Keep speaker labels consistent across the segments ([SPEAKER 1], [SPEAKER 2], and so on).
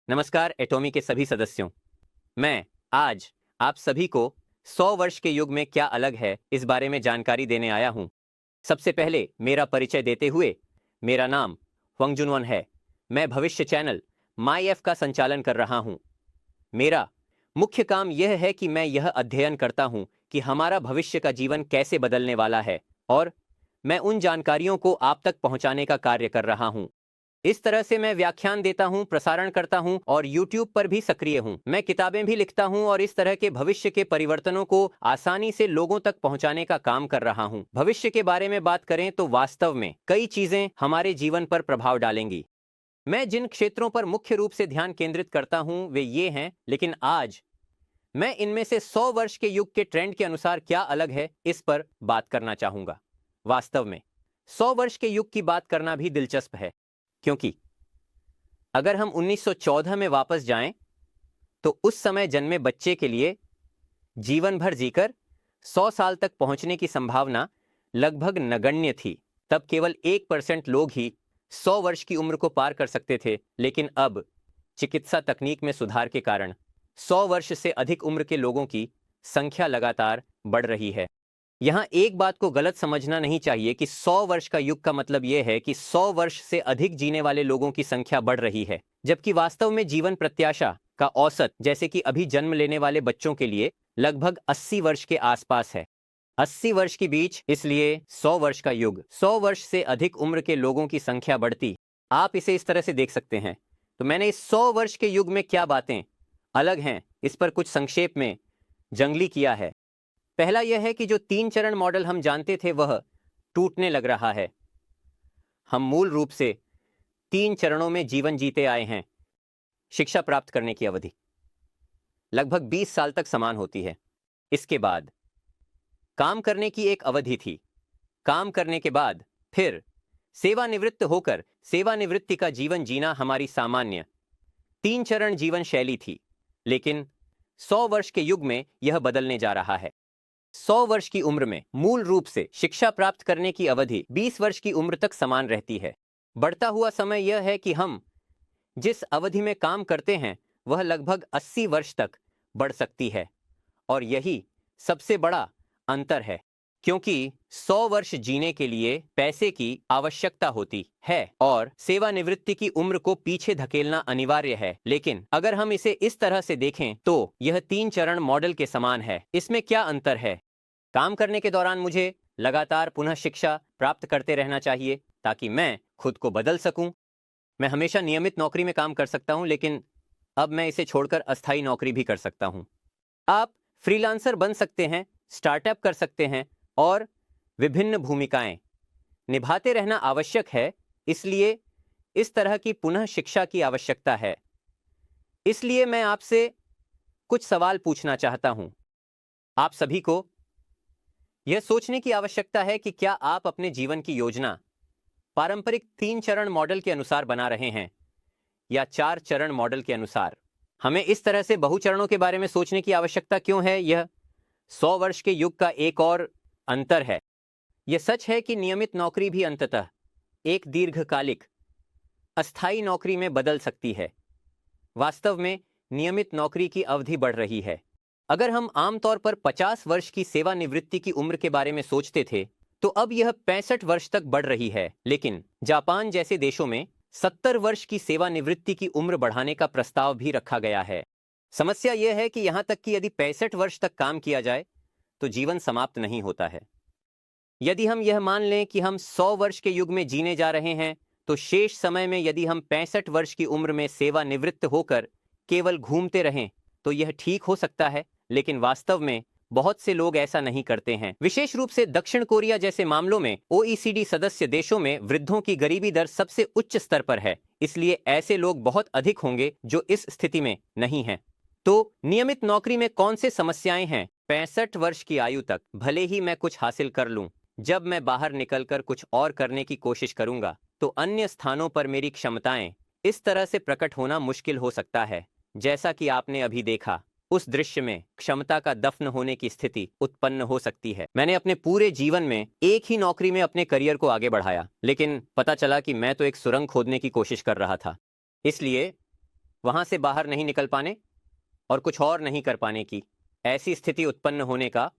[SPEAKER 1] नमस्कार एटॉमी के सभी सदस्यों। मैं आज आप सभी को 100 वर्ष के युग में क्या अलग है इस बारे में जानकारी देने आया हूं। सबसे पहले मेरा परिचय देते हुए, मेरा नाम हुआंग जुनवन है। मैं भविष्य चैनल माई एफ का संचालन कर रहा हूं। मेरा मुख्य काम यह है कि मैं यह अध्ययन करता हूं कि हमारा भविष्य का जीवन कैसे बदलने वाला है और मैं उन जानकारियों को आप तक पहुंचाने का कार्य कर रहा हूं। इस तरह से मैं व्याख्यान देता हूं, प्रसारण करता हूं और YouTube पर भी सक्रिय हूं। मैं किताबें भी लिखता हूं और इस तरह के भविष्य के परिवर्तनों को आसानी से लोगों तक पहुंचाने का काम कर रहा हूं। भविष्य के बारे में बात करें तो वास्तव में कई चीजें हमारे जीवन पर प्रभाव डालेंगी। मैं जिन क्षेत्रों पर मुख्य रूप से ध्यान केंद्रित करता हूं वे ये हैं, लेकिन आज मैं इनमें से 100 वर्ष के युग के ट्रेंड के अनुसार क्या अलग है इस पर बात करना चाहूंगा। वास्तव में 100 वर्ष के युग की बात करना भी दिलचस्प है, क्योंकि अगर हम 1914 में वापस जाएं तो उस समय जन्मे बच्चे के लिए जीवन भर जीकर 100 साल तक पहुंचने की संभावना लगभग नगण्य थी। तब केवल 1% लोग ही 100 वर्ष की उम्र को पार कर सकते थे, लेकिन अब चिकित्सा तकनीक में सुधार के कारण 100 वर्ष से अधिक उम्र के लोगों की संख्या लगातार बढ़ रही है। यहाँ एक बात को गलत समझना नहीं चाहिए कि 100 वर्ष का युग का मतलब यह है कि 100 वर्ष से अधिक जीने वाले लोगों की संख्या बढ़ रही है, जबकि वास्तव में जीवन प्रत्याशा का औसत, जैसे कि अभी जन्म लेने वाले बच्चों के लिए, लगभग 80 वर्ष के आसपास है। 80 वर्ष के बीच, इसलिए 100 वर्ष का युग, 100 वर्ष से अधिक उम्र के लोगों की संख्या बढ़ती। आप इसे इस तरह से देख सकते हैं। तो मैंने इस 100 वर्ष के युग में क्या बातें अलग हैं इस पर कुछ संक्षेप में जंगली किया है। पहला यह है कि जो 3 चरण मॉडल हम जानते थे वह टूटने लग रहा है। हम मूल रूप से 3 चरणों में जीवन जीते आए हैं। शिक्षा प्राप्त करने की अवधि लगभग 20 साल तक समान होती है। इसके बाद काम करने की एक अवधि थी। काम करने के बाद फिर सेवानिवृत्त होकर सेवानिवृत्ति का जीवन जीना हमारी सामान्य 3 चरण जीवन शैली थी। लेकिन 100 वर्ष के युग में यह बदलने जा रहा है। 100 वर्ष की उम्र में मूल रूप से शिक्षा प्राप्त करने की अवधि 20 वर्ष की उम्र तक समान रहती है। बढ़ता हुआ समय यह है कि हम जिस अवधि में काम करते हैं वह लगभग 80 वर्ष तक बढ़ सकती है, और यही सबसे बड़ा अंतर है, क्योंकि 100 वर्ष जीने के लिए पैसे की आवश्यकता होती है और सेवानिवृत्ति की उम्र को पीछे धकेलना अनिवार्य है। लेकिन अगर हम इसे इस तरह से देखें तो यह 3 चरण मॉडल के समान है। इसमें क्या अंतर है? काम करने के दौरान मुझे लगातार पुनः शिक्षा प्राप्त करते रहना चाहिए ताकि मैं खुद को बदल सकूं। मैं हमेशा नियमित नौकरी में काम कर सकता हूं, लेकिन अब मैं इसे छोड़कर अस्थायी नौकरी भी कर सकता हूं। आप फ्रीलांसर बन सकते हैं, स्टार्टअप कर सकते हैं और विभिन्न भूमिकाएं निभाते रहना आवश्यक है। इसलिए इस तरह की पुनः शिक्षा की आवश्यकता है। इसलिए मैं आपसे कुछ सवाल पूछना चाहता हूं। आप सभी को यह सोचने की आवश्यकता है कि क्या आप अपने जीवन की योजना पारंपरिक 3 चरण मॉडल के अनुसार बना रहे हैं या 4 चरण मॉडल के अनुसार। हमें इस तरह से बहुचरणों के बारे में सोचने की आवश्यकता क्यों है? यह 100 वर्ष के युग का एक और अंतर है। यह सच है कि नियमित नौकरी भी अंततः एक दीर्घकालिक अस्थायी नौकरी में बदल सकती है। वास्तव में नियमित नौकरी की अवधि बढ़ रही है। अगर हम आमतौर पर 50 वर्ष की सेवानिवृत्ति की उम्र के बारे में सोचते थे तो अब यह 65 वर्ष तक बढ़ रही है। लेकिन जापान जैसे देशों में 70 वर्ष की सेवानिवृत्ति की उम्र बढ़ाने का प्रस्ताव भी रखा गया है। समस्या यह है कि यहां तक कि यदि 65 वर्ष तक काम किया जाए तो जीवन समाप्त नहीं होता है। यदि हम यह मान लें कि हम 100 वर्ष के युग में जीने जा रहे हैं तो शेष समय में यदि हम 65 वर्ष की उम्र में सेवानिवृत्त होकर केवल घूमते रहें तो यह ठीक हो सकता है, लेकिन वास्तव में बहुत से लोग ऐसा नहीं करते हैं। विशेष रूप से दक्षिण कोरिया जैसे मामलों में OECD सदस्य देशों में वृद्धों की गरीबी दर सबसे उच्च स्तर पर है। इसलिए ऐसे लोग बहुत अधिक होंगे जो इस स्थिति में नहीं हैं। तो नियमित नौकरी में कौन से समस्याएं हैं? 65 वर्ष की आयु तक भले ही मैं कुछ हासिल कर लूं, जब मैं बाहर निकलकर कुछ और करने की कोशिश करूंगा तो अन्य स्थानों पर मेरी क्षमताएं इस तरह से प्रकट होना मुश्किल हो सकता है जैसा कि आपने अभी देखा। उस दृश्य में क्षमता का दफन होने की स्थिति उत्पन्न हो सकती है। मैंने अपने पूरे जीवन में एक ही नौकरी में अपने करियर को आगे बढ़ाया, लेकिन पता चला कि मैं तो एक सुरंग खोदने की कोशिश कर रहा था। इसलिए वहां से बाहर नहीं निकल पाने और कुछ और नहीं कर पाने की ऐसी स्थिति उत्पन्न होने का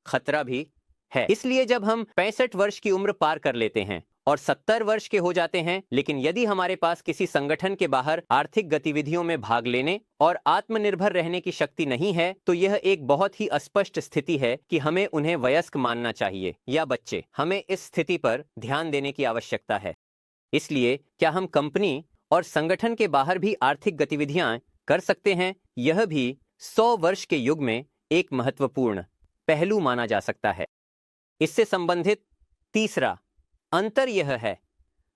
[SPEAKER 1] खतरा भी है। इसलिए जब हम 65 वर्ष की उम्र पार कर लेते हैं और 70 वर्ष के हो जाते हैं, लेकिन यदि हमारे पास किसी संगठन के बाहर आर्थिक गतिविधियों में भाग लेने और आत्मनिर्भर रहने की शक्ति नहीं है, तो यह एक बहुत ही अस्पष्ट स्थिति है कि हमें उन्हें वयस्क मानना चाहिए या बच्चे। हमें इस स्थिति पर ध्यान देने की आवश्यकता है। इसलिए क्या हम कंपनी और संगठन के बाहर भी आर्थिक गतिविधियां कर सकते हैं? यह भी 100 वर्ष के युग में एक महत्वपूर्ण पहलू माना जा सकता है। इससे संबंधित तीसरा अंतर यह है,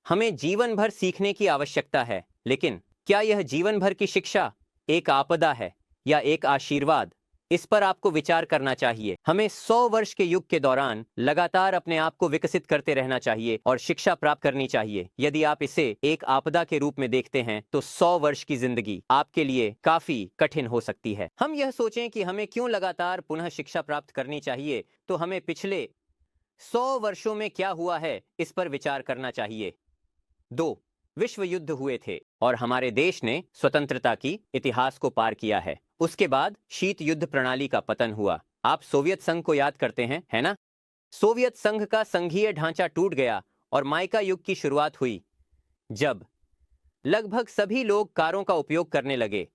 [SPEAKER 1] हमें जीवन भर सीखने की आवश्यकता है, लेकिन क्या यह जीवन भर की शिक्षा एक आपदा है या एक आशीर्वाद? इस पर आपको विचार करना चाहिए। हमें 100 वर्ष के युग के दौरान लगातार अपने आप को विकसित करते रहना चाहिए और शिक्षा प्राप्त करनी चाहिए। यदि आप इसे एक आपदा के रूप में देखते हैं तो 100 वर्ष की जिंदगी आपके लिए काफी कठिन हो सकती है। हम यह सोचें कि हमें क्यों लगातार पुनः शिक्षा प्राप्त करनी चाहिए, तो हमें पिछले 100 वर्षों में क्या हुआ है इस पर विचार करना चाहिए। 2 विश्व युद्ध हुए थे और हमारे देश ने स्वतंत्रता की इतिहास को पार किया है। उसके बाद शीत युद्ध प्रणाली का पतन हुआ। आप सोवियत संघ को याद करते हैं, है ना? सोवियत संघ का संघीय ढांचा टूट गया और माइका युग की शुरुआत हुई, जब लगभग सभी लोग कारों का उपयोग करने लगे।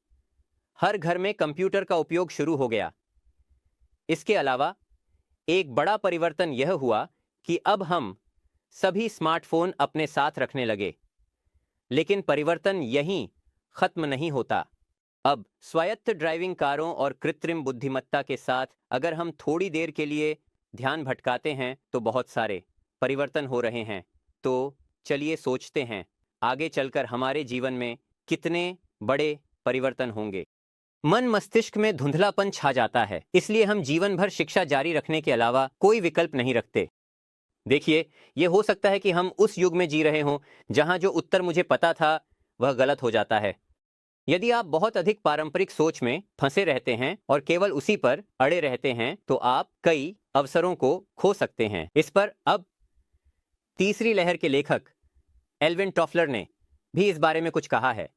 [SPEAKER 1] हर घर में कंप्यूटर का उपयोग शुरू हो गया। इसके अलावा एक बड़ा परिवर्तन यह हुआ कि अब हम सभी स्मार्टफोन अपने साथ रखने लगे। लेकिन परिवर्तन यहीं खत्म नहीं होता। अब स्वायत्त ड्राइविंग कारों और कृत्रिम बुद्धिमत्ता के साथ अगर हम थोड़ी देर के लिए ध्यान भटकाते हैं तो बहुत सारे परिवर्तन हो रहे हैं। तो चलिए सोचते हैं आगे चलकर हमारे जीवन में कितने बड़े परिवर्तन होंगे। मन मस्तिष्क में धुंधलापन छा जाता है, इसलिए हम जीवन भर शिक्षा जारी रखने के अलावा कोई विकल्प नहीं रखते। देखिए, यह हो सकता है कि हम उस युग में जी रहे हों जहां जो उत्तर मुझे पता था वह गलत हो जाता है। यदि आप बहुत अधिक पारंपरिक सोच में फंसे रहते हैं और केवल उसी पर अड़े रहते हैं तो आप कई अवसरों को खो सकते हैं। इस पर अब तीसरी लहर के लेखक एल्विन टॉफलर ने भी इस बारे में कुछ कहा है।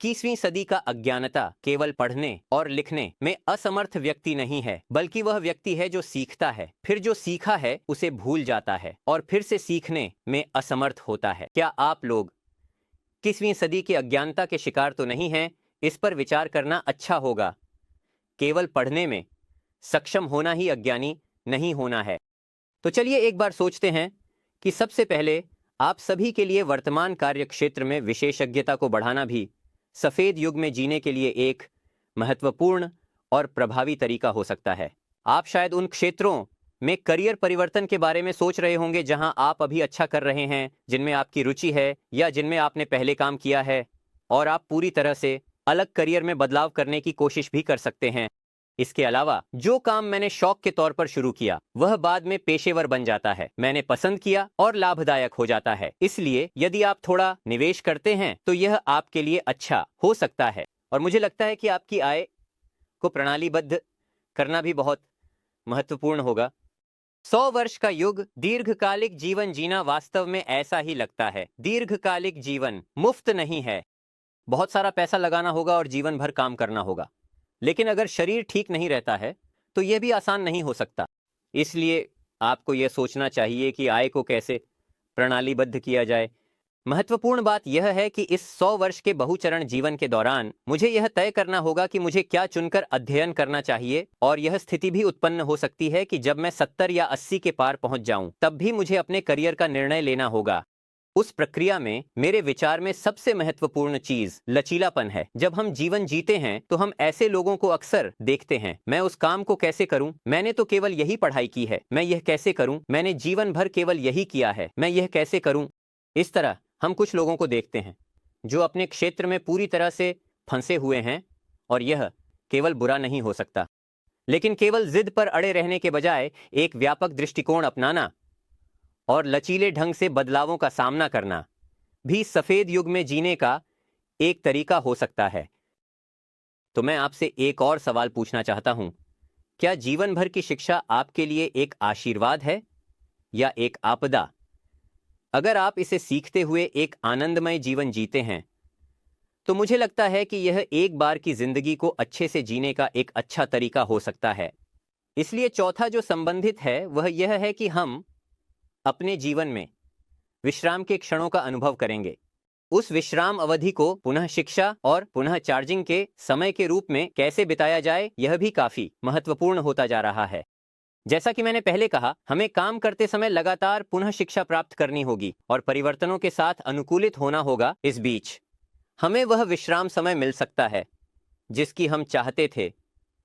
[SPEAKER 1] 21वीं सदी का अज्ञानता केवल पढ़ने और लिखने में असमर्थ व्यक्ति नहीं है, बल्कि वह व्यक्ति है जो सीखता है, फिर जो सीखा है उसे भूल जाता है और फिर से सीखने में असमर्थ होता है। क्या आप लोग 21वीं सदी की अज्ञानता के शिकार तो नहीं हैं? इस पर विचार करना अच्छा होगा। केवल पढ़ने में सक्षम होना ही अज्ञानी नहीं होना है। तो चलिए एक बार सोचते हैं कि सबसे पहले आप सभी के लिए वर्तमान कार्य क्षेत्र में विशेषज्ञता को बढ़ाना भी सफेद युग में जीने के लिए एक महत्वपूर्ण और प्रभावी तरीका हो सकता है। आप शायद उन क्षेत्रों में करियर परिवर्तन के बारे में सोच रहे होंगे जहां आप अभी अच्छा कर रहे हैं, जिनमें आपकी रुचि है या जिनमें आपने पहले काम किया है, और आप पूरी तरह से अलग करियर में बदलाव करने की कोशिश भी कर सकते हैं। इसके अलावा जो काम मैंने शौक के तौर पर शुरू किया वह बाद में पेशेवर बन जाता है, मैंने पसंद किया और लाभदायक हो जाता है। इसलिए यदि आप थोड़ा निवेश करते हैं तो यह आपके लिए अच्छा हो सकता है। और मुझे लगता है कि आपकी आय को प्रणालीबद्ध करना भी बहुत महत्वपूर्ण होगा। 100 वर्ष का युग, दीर्घकालिक जीवन जीना वास्तव में ऐसा ही लगता है। दीर्घकालिक जीवन मुफ्त नहीं है। बहुत सारा पैसा लगाना होगा और जीवन भर काम करना होगा। लेकिन अगर शरीर ठीक नहीं रहता है तो यह भी आसान नहीं हो सकता। इसलिए आपको यह सोचना चाहिए कि आय को कैसे प्रणालीबद्ध किया जाए। महत्वपूर्ण बात यह है कि इस 100 वर्ष के बहुचरण जीवन के दौरान मुझे यह तय करना होगा कि मुझे क्या चुनकर अध्ययन करना चाहिए। और यह स्थिति भी उत्पन्न हो सकती है कि जब मैं 70 या 80 के पार पहुंच जाऊं तब भी मुझे अपने करियर का निर्णय लेना होगा। उस प्रक्रिया में मेरे विचार में सबसे महत्वपूर्ण चीज लचीलापन है। जब हम जीवन जीते हैं तो हम ऐसे लोगों को अक्सर देखते हैं, मैं उस काम को कैसे करूं, मैंने तो केवल यही पढ़ाई की है, मैं यह कैसे करूं, मैंने जीवन भर केवल यही किया है, मैं यह कैसे करूं। इस तरह हम कुछ लोगों को देखते हैं जो अपने क्षेत्र में पूरी तरह से फंसे हुए हैं। और यह केवल बुरा नहीं हो सकता, लेकिन केवल जिद पर अड़े रहने के बजाय एक व्यापक दृष्टिकोण अपनाना और लचीले ढंग से बदलावों का सामना करना भी सफेद युग में जीने का एक तरीका हो सकता है। तो मैं आपसे एक और सवाल पूछना चाहता हूं, क्या जीवन भर की शिक्षा आपके लिए एक आशीर्वाद है या एक आपदा? अगर आप इसे सीखते हुए एक आनंदमय जीवन जीते हैं तो मुझे लगता है कि यह एक बार की जिंदगी को अच्छे से जीने का एक अच्छा तरीका हो सकता है। इसलिए चौथा जो संबंधित है वह यह है कि हम अपने जीवन में विश्राम के क्षणों का अनुभव करेंगे। उस विश्राम अवधि को पुनः शिक्षा और पुनः चार्जिंग के समय के रूप में कैसे बिताया जाए, यह भी काफी महत्वपूर्ण होता जा रहा है। जैसा कि मैंने पहले कहा, हमें काम करते समय लगातार पुनः शिक्षा प्राप्त करनी होगी और परिवर्तनों के साथ अनुकूलित होना होगा। इस बीच हमें वह विश्राम समय मिल सकता है जिसकी हम चाहते थे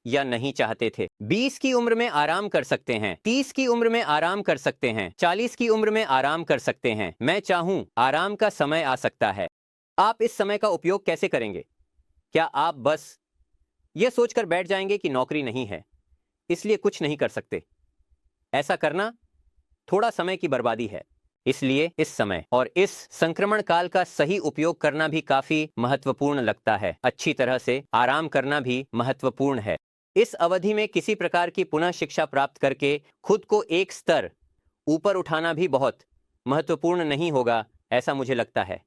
[SPEAKER 1] या नहीं चाहते थे। 20 की उम्र में आराम कर सकते हैं, 30 की उम्र में आराम कर सकते हैं, 40 की उम्र में आराम कर सकते हैं। मैं चाहूं, आराम का समय आ सकता है। आप इस समय का उपयोग कैसे करेंगे? क्या आप बस यह सोचकर बैठ जाएंगे कि नौकरी नहीं है, इसलिए कुछ नहीं कर सकते? ऐसा करना थोड़ा समय की बर्बादी है। इसलिए इस समय और इस संक्रमण काल का सही उपयोग करना भी काफी महत्वपूर्ण लगता है। अच्छी तरह से आराम करना भी महत्वपूर्ण है। इस अवधि में किसी प्रकार की पुनः शिक्षा प्राप्त करके खुद को एक स्तर ऊपर उठाना भी बहुत महत्वपूर्ण नहीं होगा, ऐसा मुझे लगता है।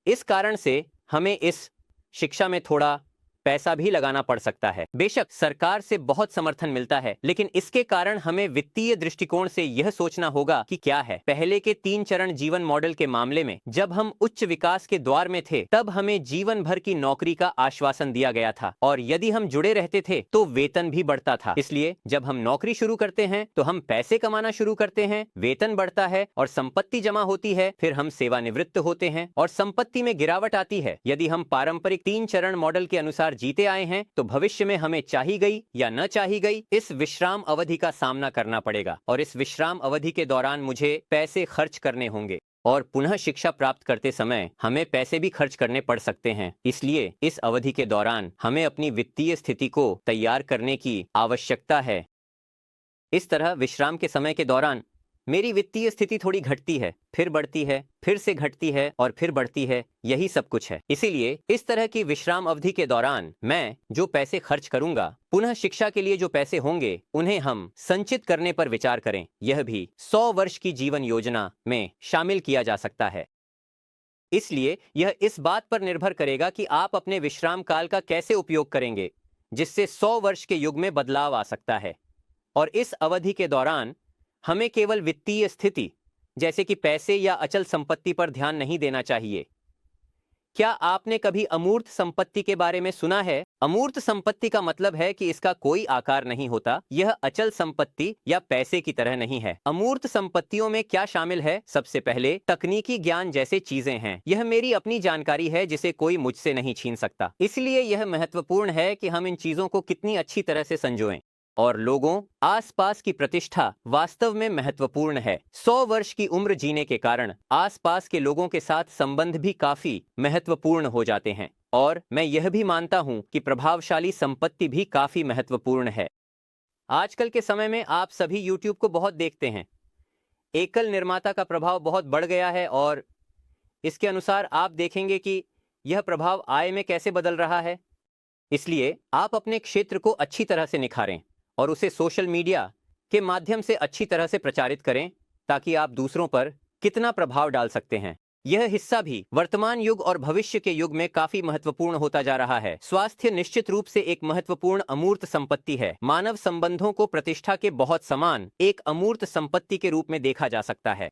[SPEAKER 1] इस कारण से हमें इस शिक्षा में थोड़ा पैसा भी लगाना पड़ सकता है। बेशक सरकार से बहुत समर्थन मिलता है, लेकिन इसके कारण हमें वित्तीय दृष्टिकोण से यह सोचना होगा कि क्या है। पहले के 3 चरण जीवन मॉडल के मामले में जब हम उच्च विकास के द्वार में थे, तब हमें जीवन भर की नौकरी का आश्वासन दिया गया था और यदि हम जुड़े रहते थे तो वेतन भी बढ़ता था। इसलिए जब हम नौकरी शुरू करते हैं तो हम पैसे कमाना शुरू करते हैं, वेतन बढ़ता है और संपत्ति जमा होती है। फिर हम सेवानिवृत्त होते हैं और संपत्ति में गिरावट आती है। यदि हम पारंपरिक 3 चरण मॉडल के अनुसार जीते आए हैं तो भविष्य में हमें चाही गई या न चाही गई इस विश्राम अवधि का सामना करना पड़ेगा और इस विश्राम अवधि के दौरान मुझे पैसे खर्च करने होंगे और पुनः शिक्षा प्राप्त करते समय हमें पैसे भी खर्च करने पड़ सकते हैं। इसलिए इस अवधि के दौरान हमें अपनी वित्तीय स्थिति को तैयार करने की आवश्यकता है। इस तरह विश्राम के समय के दौरान मेरी वित्तीय स्थिति थोड़ी घटती है, फिर बढ़ती है, फिर से घटती है और फिर बढ़ती है। यही सब कुछ है। इसीलिए इस तरह की विश्राम अवधि के दौरान मैं जो पैसे खर्च करूंगा, पुनः शिक्षा के लिए जो पैसे होंगे, उन्हें हम संचित करने पर विचार करें। यह भी 100 वर्ष की जीवन योजना में शामिल किया जा सकता है। इसलिए यह इस बात पर निर्भर करेगा कि आप अपने विश्राम काल का कैसे उपयोग करेंगे, जिससे 100 वर्ष के युग में बदलाव आ सकता है। और इस अवधि के दौरान हमें केवल वित्तीय स्थिति जैसे कि पैसे या अचल संपत्ति पर ध्यान नहीं देना चाहिए। क्या आपने कभी अमूर्त संपत्ति के बारे में सुना है? अमूर्त संपत्ति का मतलब है कि इसका कोई आकार नहीं होता। यह अचल संपत्ति या पैसे की तरह नहीं है। अमूर्त संपत्तियों में क्या शामिल है? सबसे पहले तकनीकी ज्ञान जैसे चीजें हैं। यह मेरी अपनी जानकारी है जिसे कोई मुझसे नहीं छीन सकता। इसलिए यह महत्वपूर्ण है कि हम इन चीजों को कितनी अच्छी तरह से संजोएं। और लोगों आसपास की प्रतिष्ठा वास्तव में महत्वपूर्ण है। 100 वर्ष की उम्र जीने के कारण आसपास के लोगों के साथ संबंध भी काफी महत्वपूर्ण हो जाते हैं और मैं यह भी मानता हूं कि प्रभावशाली संपत्ति भी काफी महत्वपूर्ण है। आजकल के समय में आप सभी YouTube को बहुत देखते हैं। एकल निर्माता का प्रभाव बहुत बढ़ गया है और इसके अनुसार आप देखेंगे कि यह प्रभाव आय में कैसे बदल रहा है। इसलिए आप अपने क्षेत्र को अच्छी तरह से निखारें और उसे सोशल मीडिया के माध्यम से अच्छी तरह से प्रचारित करें ताकि आप दूसरों पर कितना प्रभाव डाल सकते हैं। यह हिस्सा भी वर्तमान युग और भविष्य के युग में काफी महत्वपूर्ण होता जा रहा है। स्वास्थ्य निश्चित रूप से एक महत्वपूर्ण अमूर्त संपत्ति है। मानव संबंधों को प्रतिष्ठा के बहुत समान एक अमूर्त संपत्ति के रूप में देखा जा सकता है।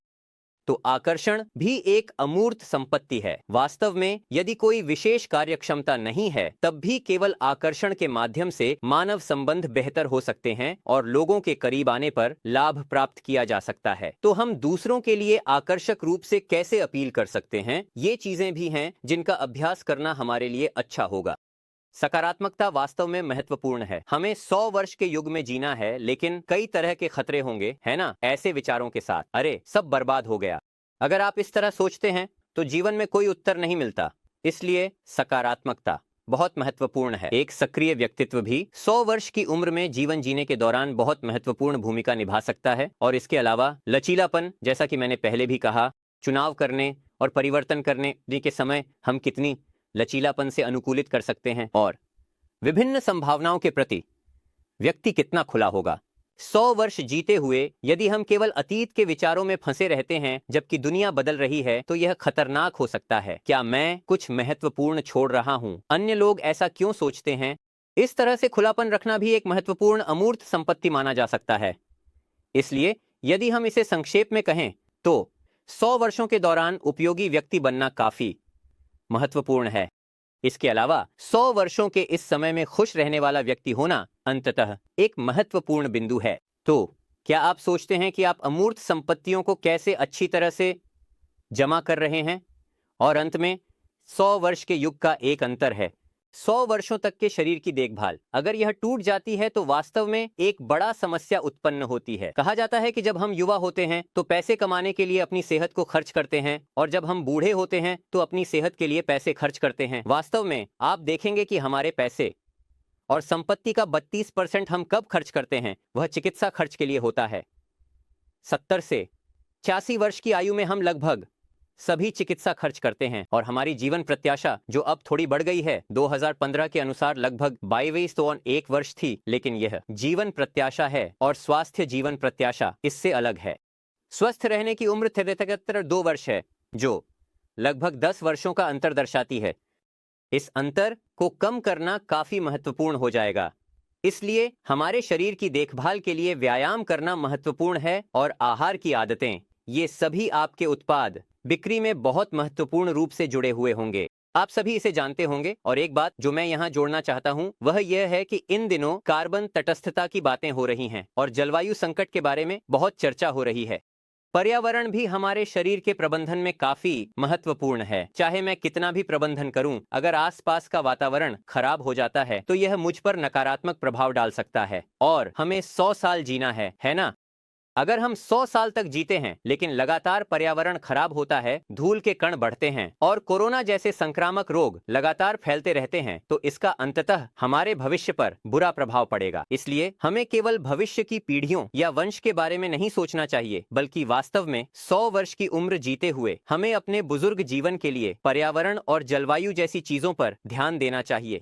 [SPEAKER 1] तो आकर्षण भी एक अमूर्त संपत्ति है। वास्तव में यदि कोई विशेष कार्यक्षमता नहीं है, तब भी केवल आकर्षण के माध्यम से मानव संबंध बेहतर हो सकते हैं और लोगों के करीब आने पर लाभ प्राप्त किया जा सकता है। तो हम दूसरों के लिए आकर्षक रूप से कैसे अपील कर सकते हैं, ये चीजें भी हैं जिनका अभ्यास करना हमारे लिए अच्छा होगा। सकारात्मकता वास्तव में महत्वपूर्ण है। हमें 100 वर्ष के युग में जीना है, लेकिन कई तरह के खतरे होंगे, है ना? ऐसे विचारों के साथ, अरे सब बर्बाद हो गया। अगर आप इस तरह सोचते हैं तो जीवन में कोई उत्तर नहीं मिलता। इसलिए सकारात्मकता बहुत महत्वपूर्ण है। एक सक्रिय व्यक्तित्व भी 100 वर्ष की उम्र में जीवन जीने के दौरान बहुत महत्वपूर्ण भूमिका निभा सकता है। और इसके अलावा लचीलापन, जैसा कि मैंने पहले भी कहा, चुनाव करने और परिवर्तन करने के समय हम कितनी लचीलापन से अनुकूलित कर सकते हैं और विभिन्न संभावनाओं के प्रति व्यक्ति कितना खुला होगा। 100 वर्ष जीते हुए यदि हम केवल अतीत के विचारों में फंसे रहते हैं जबकि दुनिया बदल रही है तो यह खतरनाक हो सकता है। क्या मैं कुछ महत्वपूर्ण छोड़ रहा हूँ? अन्य लोग ऐसा क्यों सोचते हैं? इस तरह से खुलापन रखना भी एक महत्वपूर्ण अमूर्त संपत्ति माना जा सकता है। इसलिए यदि हम इसे संक्षेप में कहें तो 100 वर्षों के दौरान उपयोगी व्यक्ति बनना काफी महत्वपूर्ण है। इसके अलावा 100 वर्षों के इस समय में खुश रहने वाला व्यक्ति होना अंततः एक महत्वपूर्ण बिंदु है। तो क्या आप सोचते हैं कि आप अमूर्त संपत्तियों को कैसे अच्छी तरह से जमा कर रहे हैं? और अंत में 100 वर्ष के युग का एक अंतर है 100 वर्षों तक के शरीर की देखभाल। अगर यह टूट जाती है तो वास्तव में एक बड़ा समस्या उत्पन्न होती है। कहा जाता है कि जब हम युवा होते हैं तो पैसे कमाने के लिए अपनी सेहत को खर्च करते हैं और जब हम बूढ़े होते हैं तो अपनी सेहत के लिए पैसे खर्च करते हैं। वास्तव में आप देखेंगे कि हमारे पैसे और संपत्ति का 32% हम कब खर्च करते हैं, वह चिकित्सा खर्च के लिए होता है। 70 से 86 वर्ष की आयु में हम लगभग सभी चिकित्सा खर्च करते हैं और हमारी जीवन प्रत्याशा जो अब थोड़ी बढ़ गई है 2015 के अनुसार लगभग 22 वर्ष थी, लेकिन यह जीवन प्रत्याशा है और स्वास्थ्य जीवन प्रत्याशा इससे अलग है। स्वस्थ रहने की उम्र 73 वर्ष है जो लगभग 10 वर्षों का अंतर दर्शाती है। इस अंतर को कम करना काफी महत्वपूर्ण हो जाएगा। इसलिए हमारे शरीर की देखभाल के लिए व्यायाम करना महत्वपूर्ण है और आहार की आदतें, ये सभी आपके उत्पाद बिक्री में बहुत महत्वपूर्ण रूप से जुड़े हुए होंगे। आप सभी इसे जानते होंगे। और एक बात जो मैं यहाँ जोड़ना चाहता हूँ वह यह है कि इन दिनों कार्बन तटस्थता की बातें हो रही हैं और जलवायु संकट के बारे में बहुत चर्चा हो रही है। पर्यावरण भी हमारे शरीर के प्रबंधन में काफी महत्वपूर्ण है। चाहे मैं कितना भी प्रबंधन करूं, अगर आसपास का वातावरण खराब हो जाता है तो यह मुझ पर नकारात्मक प्रभाव डाल सकता है। और हमें 100 साल जीना है ना? अगर हम 100 साल तक जीते हैं लेकिन लगातार पर्यावरण खराब होता है, धूल के कण बढ़ते हैं और कोरोना जैसे संक्रामक रोग लगातार फैलते रहते हैं तो इसका अंततः हमारे भविष्य पर बुरा प्रभाव पड़ेगा। इसलिए हमें केवल भविष्य की पीढ़ियों या वंश के बारे में नहीं सोचना चाहिए, बल्कि वास्तव में 100 वर्ष की उम्र जीते हुए हमें अपने बुजुर्ग जीवन के लिए पर्यावरण और जलवायु जैसी चीजों पर ध्यान देना चाहिए।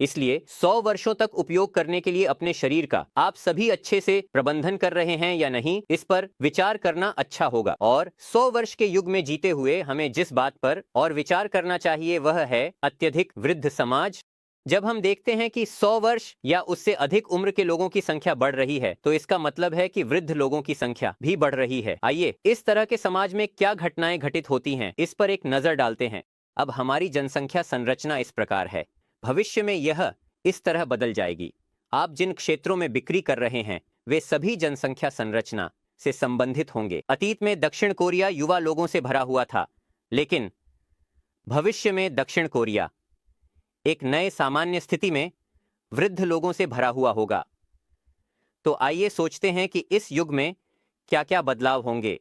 [SPEAKER 1] इसलिए 100 वर्षों तक उपयोग करने के लिए अपने शरीर का आप सभी अच्छे से प्रबंधन कर रहे हैं या नहीं, इस पर विचार करना अच्छा होगा। और 100 वर्ष के युग में जीते हुए हमें जिस बात पर और विचार करना चाहिए वह है अत्यधिक वृद्ध समाज। जब हम देखते हैं कि 100 वर्ष या उससे अधिक उम्र के लोगों की संख्या बढ़ रही है तो इसका मतलब है कि वृद्ध लोगों की संख्या भी बढ़ रही है। आइए इस तरह के समाज में क्या घटनाएं घटित होती हैं इस पर एक नजर डालते हैं। अब हमारी जनसंख्या संरचना इस प्रकार है। भविष्य में यह इस तरह बदल जाएगी। आप जिन क्षेत्रों में बिक्री कर रहे हैं वे सभी जनसंख्या संरचना से संबंधित होंगे। अतीत में दक्षिण कोरिया युवा लोगों से भरा हुआ था, लेकिन भविष्य में दक्षिण कोरिया एक नए सामान्य स्थिति में वृद्ध लोगों से भरा हुआ होगा। तो आइए सोचते हैं कि इस युग में क्या क्या बदलाव होंगे।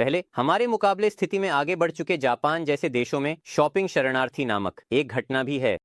[SPEAKER 1] पहले, हमारे मुकाबले स्थिति में आगे बढ़ चुके जापान जैसे देशों में शॉपिंग शरणार्थी नामक एक घटना भी है।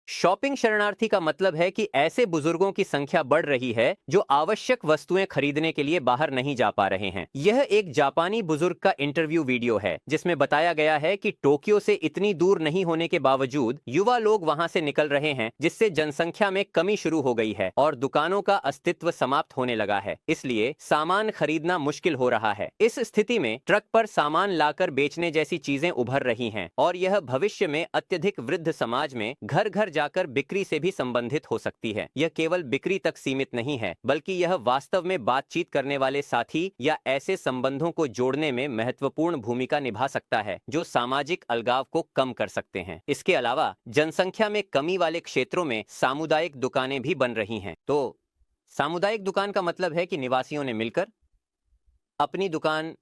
[SPEAKER 1] शॉपिंग शरणार्थी का मतलब है कि ऐसे बुजुर्गों की संख्या बढ़ रही है जो आवश्यक वस्तुएं खरीदने के लिए बाहर नहीं जा पा रहे हैं। यह एक जापानी बुजुर्ग का इंटरव्यू वीडियो है जिसमें बताया गया है कि टोक्यो से इतनी दूर नहीं होने के बावजूद युवा लोग वहां से निकल रहे हैं, जिससे जनसंख्या में कमी शुरू हो गई है और दुकानों का अस्तित्व समाप्त होने लगा है। इसलिए सामान खरीदना मुश्किल हो रहा है। इस स्थिति में ट्रक पर सामान लाकर बेचने जैसी चीजें उभर रही हैं और यह भविष्य में अत्यधिक वृद्ध समाज में घर घर जाकर बिक्री से भी संबंधित हो सकती है। यह केवल बिक्री तक सीमित नहीं है, बल्कि यह वास्तव में बातचीत करने वाले साथी या ऐसे संबंधों को जोड़ने में महत्वपूर्ण भूमिका निभा सकता है जो सामाजिक अलगाव को कम कर सकते हैं। इसके अलावा जनसंख्या में कमी वाले क्षेत्रों में सामुदायिक दुकानें भी बन रही हैं। तो सामुदायिक दुकान का मतलब है कि निवासियों ने मिलकर अपनी दुकान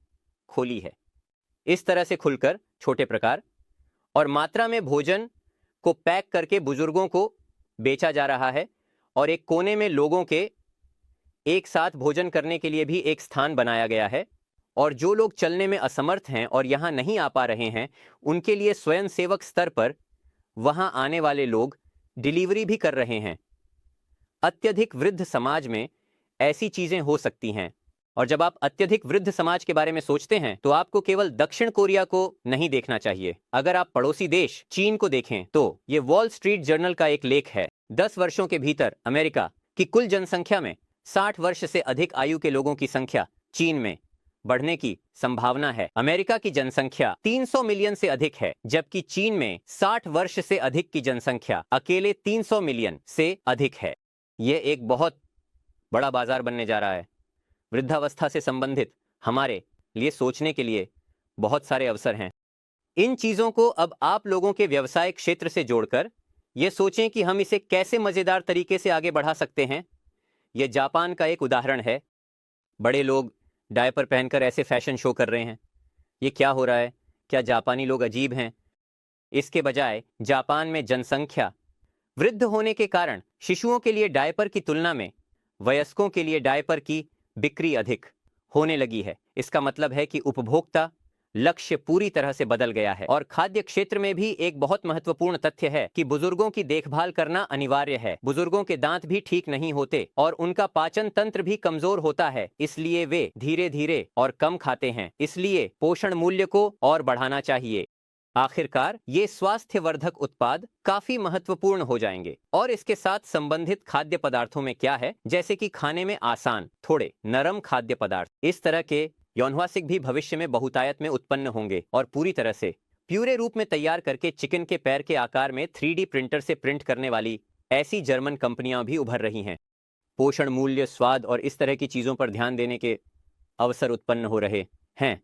[SPEAKER 1] खोली है। इस तरह से खुलकर छोटे प्रकार और मात्रा में भोजन को पैक करके बुजुर्गों को बेचा जा रहा है और एक कोने में लोगों के एक साथ भोजन करने के लिए भी एक स्थान बनाया गया है। और जो लोग चलने में असमर्थ हैं और यहाँ नहीं आ पा रहे हैं, उनके लिए स्वयंसेवक स्तर पर वहाँ आने वाले लोग डिलीवरी भी कर रहे हैं। अत्यधिक वृद्ध समाज में ऐसी चीजें हो सकती हैं। और जब आप अत्यधिक वृद्ध समाज के बारे में सोचते हैं तो आपको केवल दक्षिण कोरिया को नहीं देखना चाहिए। अगर आप पड़ोसी देश चीन को देखें तो ये वॉल स्ट्रीट जर्नल का एक लेख है। 10 वर्षों के भीतर अमेरिका की कुल जनसंख्या में 60 वर्ष से अधिक आयु के लोगों की संख्या चीन में बढ़ने की संभावना है। अमेरिका की जनसंख्या 300 मिलियन से अधिक है, जबकि चीन में 60 वर्ष से अधिक की जनसंख्या अकेले 300 मिलियन से अधिक है। यह एक बहुत बड़ा बाजार बनने जा रहा है। वृद्धावस्था से संबंधित हमारे लिए सोचने के लिए बहुत सारे अवसर हैं। इन चीजों को अब आप लोगों के व्यवसाय क्षेत्र से जोड़कर यह सोचें कि हम इसे कैसे मजेदार तरीके से आगे बढ़ा सकते हैं। यह जापान का एक उदाहरण है। बड़े लोग डायपर पहनकर ऐसे फैशन शो कर रहे हैं। ये क्या हो रहा है? क्या जापानी लोग अजीब हैं? इसके बजाय जापान में जनसंख्या वृद्ध होने के कारण शिशुओं के लिए डायपर की तुलना में वयस्कों के लिए डायपर की बिक्री अधिक होने लगी है। इसका मतलब है कि उपभोक्ता लक्ष्य पूरी तरह से बदल गया है। और खाद्य क्षेत्र में भी एक बहुत महत्वपूर्ण तथ्य है कि बुजुर्गों की देखभाल करना अनिवार्य है। बुजुर्गों के दांत भी ठीक नहीं होते और उनका पाचन तंत्र भी कमजोर होता है, इसलिए वे धीरे धीरे और कम खाते हैं। इसलिए पोषण मूल्य को और बढ़ाना चाहिए। आखिरकार ये स्वास्थ्यवर्धक उत्पाद काफी महत्वपूर्ण हो जाएंगे। और इसके साथ संबंधित खाद्य पदार्थों में क्या है, जैसे कि खाने में आसान, थोड़े नरम खाद्य पदार्थ। इस तरह के यौनवासिक भी भविष्य में बहुतायत में उत्पन्न होंगे और पूरी तरह से प्यूरे रूप में तैयार करके चिकन के पैर के आकार में 3D प्रिंटर से प्रिंट करने वाली ऐसी जर्मन कंपनियां भी उभर रही हैं। पोषण मूल्य, स्वाद और इस तरह की चीजों पर ध्यान देने के अवसर उत्पन्न हो रहे हैं।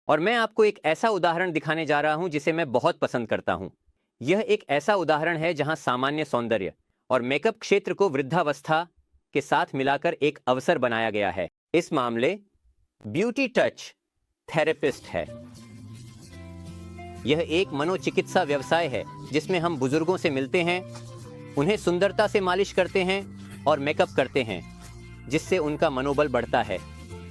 [SPEAKER 1] और मैं आपको एक ऐसा उदाहरण दिखाने जा रहा हूं जिसे मैं बहुत पसंद करता हूं। यह एक ऐसा उदाहरण है जहां सामान्य सौंदर्य और मेकअप क्षेत्र को वृद्धावस्था के साथ मिलाकर एक अवसर बनाया गया है। इस मामले ब्यूटी टच थेरेपिस्ट है। यह एक मनोचिकित्सा व्यवसाय है जिसमें हम बुजुर्गों से मिलते हैं, उन्हें सुंदरता से मालिश करते हैं और मेकअप करते हैं, जिससे उनका मनोबल बढ़ता है।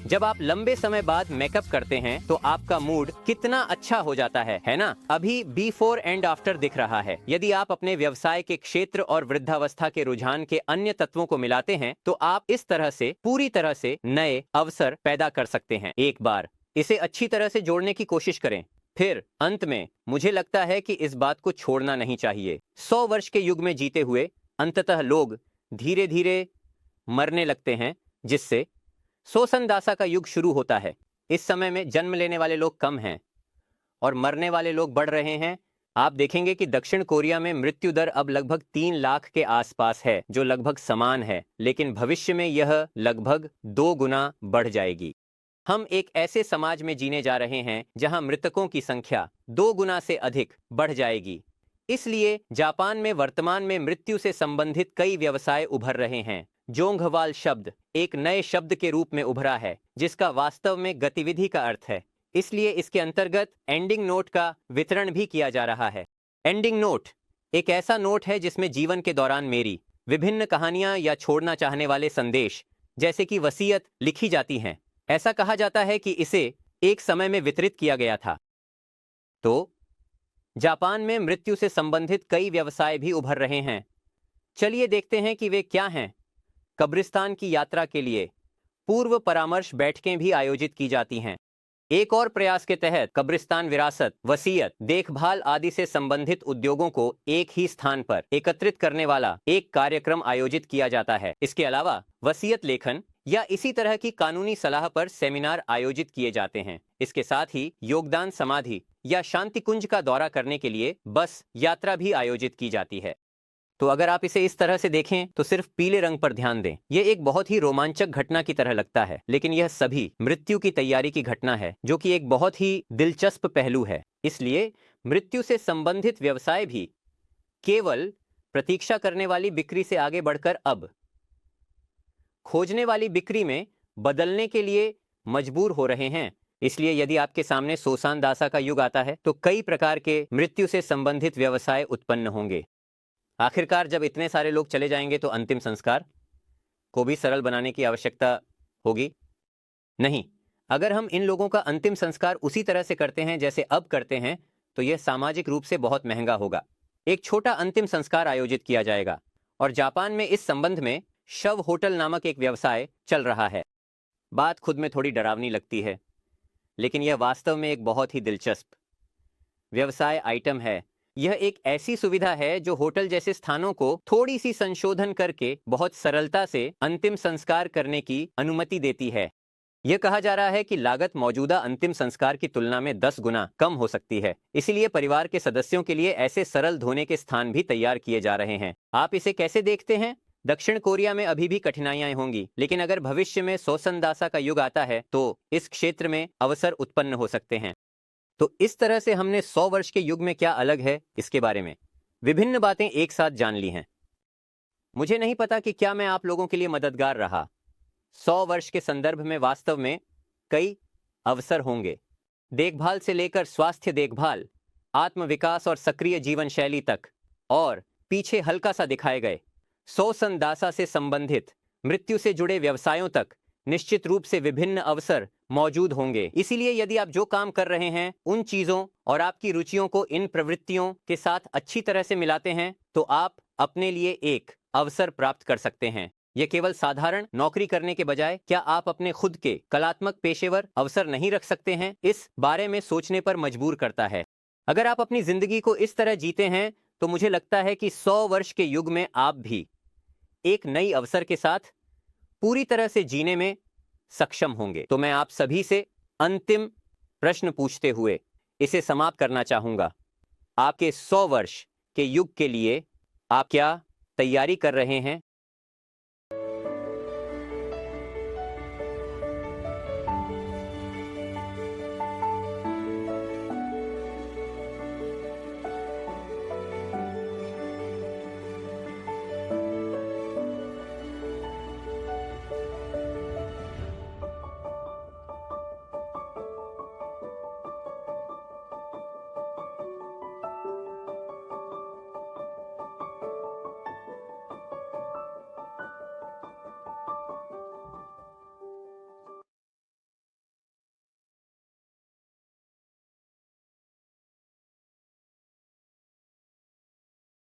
[SPEAKER 1] जब आप लंबे समय बाद मेकअप करते हैं तो आपका मूड कितना अच्छा हो जाता है ना? अभी बिफोर एंड आफ्टर दिख रहा है। यदि आप अपने व्यवसाय के क्षेत्र और वृद्धावस्था के रुझान के अन्य तत्वों को मिलाते हैं तो आप इस तरह से पूरी तरह से नए अवसर पैदा कर सकते हैं। एक बार इसे अच्छी तरह से जोड़ने की कोशिश करें। फिर अंत में मुझे लगता है कि इस बात को छोड़ना नहीं चाहिए। 100 वर्ष के युग में जीते हुए अंततः लोग धीरे धीरे मरने लगते हैं, जिससे सोसन दासा का युग शुरू होता है। इस समय में जन्म लेने वाले लोग कम हैं और मरने वाले लोग बढ़ रहे हैं। आप देखेंगे कि दक्षिण कोरिया में मृत्यु दर अब लगभग 3 लाख के आसपास है, जो लगभग समान है, लेकिन भविष्य में यह लगभग 2 गुना बढ़ जाएगी। हम एक ऐसे समाज में जीने जा रहे हैं जहां मृतकों की संख्या 2 गुना से अधिक बढ़ जाएगी। इसलिए जापान में वर्तमान में मृत्यु से संबंधित कई व्यवसाय उभर रहे हैं। जोंघवाल शब्द एक नए शब्द के रूप में उभरा है जिसका वास्तव में गतिविधि का अर्थ है। इसलिए इसके अंतर्गत एंडिंग नोट का वितरण भी किया जा रहा है। एंडिंग नोट एक ऐसा नोट है जिसमें जीवन के दौरान मेरी विभिन्न कहानियां या छोड़ना चाहने वाले संदेश, जैसे कि वसीयत, लिखी जाती हैं। ऐसा कहा जाता है कि इसे एक समय में वितरित किया गया था। तो जापान में मृत्यु से संबंधित कई व्यवसाय भी उभर रहे हैं। चलिए देखते हैं कि वे क्या हैं। कब्रिस्तान की यात्रा के लिए पूर्व परामर्श बैठकें भी आयोजित की जाती हैं। एक और प्रयास के तहत कब्रिस्तान विरासत, वसीयत, देखभाल आदि से संबंधित उद्योगों को एक ही स्थान पर एकत्रित करने वाला एक कार्यक्रम आयोजित किया जाता है। इसके अलावा वसीयत लेखन या इसी तरह की कानूनी सलाह पर सेमिनार आयोजित किए जाते हैं। इसके साथ ही योगदान समाधि या शांति कुंज का दौरा करने के लिए बस यात्रा भी आयोजित की जाती है। तो अगर आप इसे इस तरह से देखें तो सिर्फ पीले रंग पर ध्यान दें। यह एक बहुत ही रोमांचक घटना की तरह लगता है, लेकिन यह सभी मृत्यु की तैयारी की घटना है, जो कि एक बहुत ही दिलचस्प पहलू है। इसलिए मृत्यु से संबंधित व्यवसाय भी केवल प्रतीक्षा करने वाली बिक्री से आगे बढ़कर अब खोजने वाली बिक्री में बदलने के लिए मजबूर हो रहे हैं। इसलिए यदि आपके सामने सोसान दासा का युग आता है तो कई प्रकार के मृत्यु से संबंधित व्यवसाय उत्पन्न होंगे। आखिरकार जब इतने सारे लोग चले जाएंगे तो अंतिम संस्कार को भी सरल बनाने की आवश्यकता होगी। नहीं, अगर हम इन लोगों का अंतिम संस्कार उसी तरह से करते हैं जैसे अब करते हैं तो यह सामाजिक रूप से बहुत महंगा होगा। एक छोटा अंतिम संस्कार आयोजित किया जाएगा और जापान में इस संबंध में शव होटल नामक एक व्यवसाय चल रहा है। बात खुद में थोड़ी डरावनी लगती है, लेकिन यह वास्तव में एक बहुत ही दिलचस्प व्यवसाय आइटम है। यह एक ऐसी सुविधा है जो होटल जैसे स्थानों को थोड़ी सी संशोधन करके बहुत सरलता से अंतिम संस्कार करने की अनुमति देती है। यह कहा जा रहा है कि लागत मौजूदा अंतिम संस्कार की तुलना में 10 गुना कम हो सकती है। इसीलिए परिवार के सदस्यों के लिए ऐसे सरल धोने के स्थान भी तैयार किए जा रहे हैं। आप इसे कैसे देखते हैं? दक्षिण कोरिया में अभी भी कठिनाइयां होंगी, लेकिन अगर भविष्य में सोसनदासा का युग आता है तो इस क्षेत्र में अवसर उत्पन्न हो सकते हैं। तो इस तरह से हमने 100 वर्ष के युग में क्या अलग है इसके बारे में विभिन्न बातें एक साथ जान ली हैं। मुझे नहीं पता कि क्या मैं आप लोगों के लिए मददगार रहा। 100 वर्ष के संदर्भ में वास्तव में कई अवसर होंगे, देखभाल से लेकर स्वास्थ्य देखभाल, आत्मविकास और सक्रिय जीवन शैली तक, और पीछे हल्का सा दिखाए गए सोसनदासा से संबंधित मृत्यु से जुड़े व्यवसायों तक निश्चित रूप से विभिन्न अवसर मौजूद होंगे। इसीलिए यदि आप जो काम कर रहे हैं उन चीजों और आपकी रुचियों को इन प्रवृत्तियों के साथ अच्छी तरह से मिलाते हैं तो आप अपने लिए एक अवसर प्राप्त कर सकते हैं। यह केवल साधारण नौकरी करने के बजाय क्या आप अपने खुद के कलात्मक पेशेवर अवसर नहीं रख सकते हैं, इस बारे में सोचने पर मजबूर करता है। अगर आप अपनी जिंदगी को इस तरह जीते हैं तो मुझे लगता है कि 100 वर्ष के युग में आप भी एक नई अवसर के साथ पूरी तरह से जीने में सक्षम होंगे। तो मैं आप सभी से अंतिम प्रश्न पूछते हुए इसे समाप्त करना चाहूंगा। आपके 100 वर्ष के युग के लिए आप क्या तैयारी कर रहे हैं